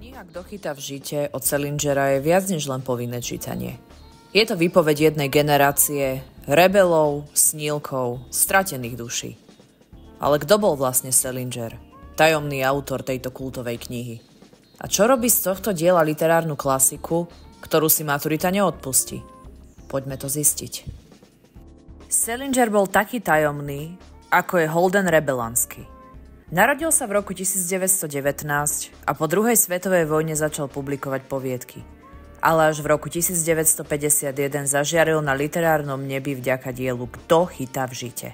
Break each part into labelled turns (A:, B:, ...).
A: Kniha Kto chytá v žite od Salingera je viac než len povinné čítanie. Je to výpoveď jednej generácie rebelov, snílkov, stratených duší. Ale kto bol vlastne Salinger, tajomný autor tejto kultovej knihy? A čo robí z tohto diela literárnu klasiku, ktorú si maturita neodpustí? Poďme to zistiť. Salinger bol taký tajomný, ako je Holden rebelanský. Narodil sa v roku 1919 a po druhej svetovej vojne začal publikovať poviedky. Ale až v roku 1951 zažiaril na literárnom nebi vďaka dielu Kto chytá v žite.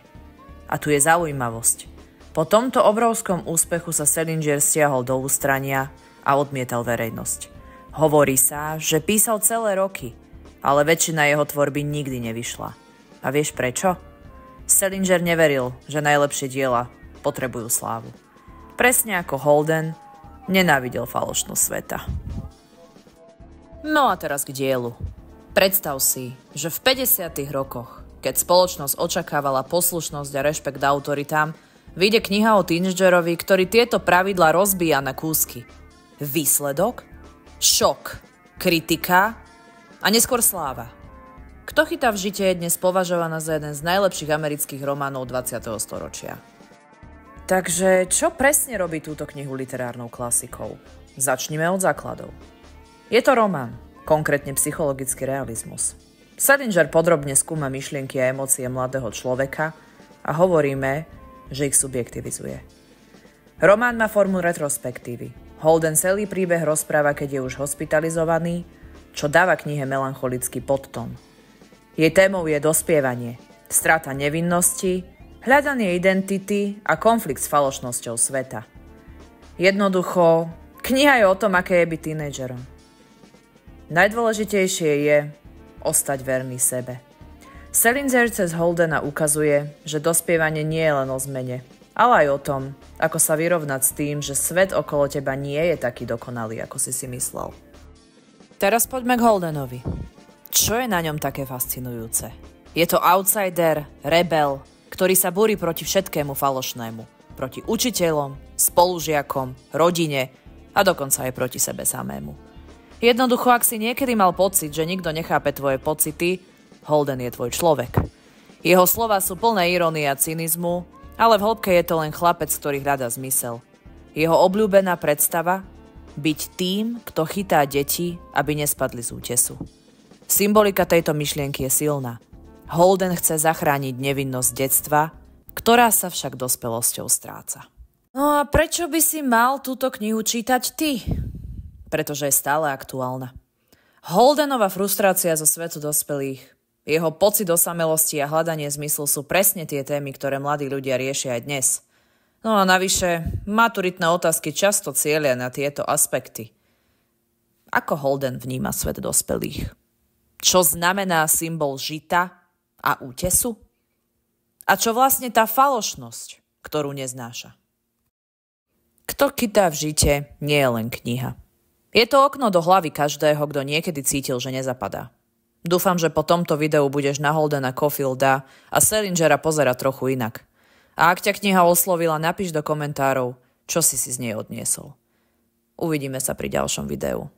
A: A tu je zaujímavosť. Po tomto obrovskom úspechu sa Salinger stiahol do ústrania a odmietal verejnosť. Hovorí sa, že písal celé roky, ale väčšina jeho tvorby nikdy nevyšla. A vieš prečo? Salinger neveril, že najlepšie diela potrebujú slávu. Presne ako Holden, nenávidel falošnú sveta. No a teraz k dielu. Predstav si, že v 50. rokoch, keď spoločnosť očakávala poslušnosť a rešpekt autoritám, vyjde kniha o tínedžerovi, ktorý tieto pravidlá rozbíja na kúsky. Výsledok? Šok, kritika a neskôr sláva. Kto chytá v žite je dnes považovaná za jeden z najlepších amerických románov 20. storočia. Takže čo presne robí túto knihu literárnou klasikou? Začnime od základov. Je to román, konkrétne psychologický realizmus. Salinger podrobne skúma myšlienky a emócie mladého človeka a hovoríme, že ich subjektivizuje. Román má formu retrospektívy. Holden celý príbeh rozpráva, keď je už hospitalizovaný, čo dáva knihe melancholický podtón. Jej témou je dospievanie, strata nevinnosti, hľadanie identity a konflikt s falošnosťou sveta. Jednoducho, kniha je o tom, aké je byť tínedžerom. Najdôležitejšie je ostať verný sebe. Salinger cez Holdena ukazuje, že dospievanie nie je len o zmene, ale aj o tom, ako sa vyrovnať s tým, že svet okolo teba nie je taký dokonalý, ako si myslel. Teraz poďme k Holdenovi. Čo je na ňom také fascinujúce? Je to outsider, rebel, ktorý sa búri proti všetkému falošnému. Proti učiteľom, spolužiakom, rodine a dokonca aj proti sebe samému. Jednoducho, ak si niekedy mal pocit, že nikto nechápe tvoje pocity, Holden je tvoj človek. Jeho slova sú plné irónie a cynizmu, ale v hĺbke je to len chlapec, ktorý hľadá zmysel. Jeho obľúbená predstava? Byť tým, kto chytá deti, aby nespadli z útesu. Symbolika tejto myšlienky je silná. Holden chce zachrániť nevinnosť detstva, ktorá sa však dospelosťou stráca. No a prečo by si mal túto knihu čítať ty? Pretože je stále aktuálna. Holdenova frustrácia zo svetu dospelých, jeho pocit osamelosti a hľadanie zmyslu sú presne tie témy, ktoré mladí ľudia riešia aj dnes. No a navyše, maturitné otázky často cieľia na tieto aspekty. Ako Holden vníma svet dospelých? Čo znamená symbol žita a útesu? A čo vlastne tá falošnosť, ktorú neznáša? Kto chytá v žite, nie je len kniha. Je to okno do hlavy každého, kto niekedy cítil, že nezapadá. Dúfam, že po tomto videu budeš na Holdena Caulfielda a Salingera pozerať trochu inak. A ak ťa kniha oslovila, napíš do komentárov, čo si z nej odniesol. Uvidíme sa pri ďalšom videu.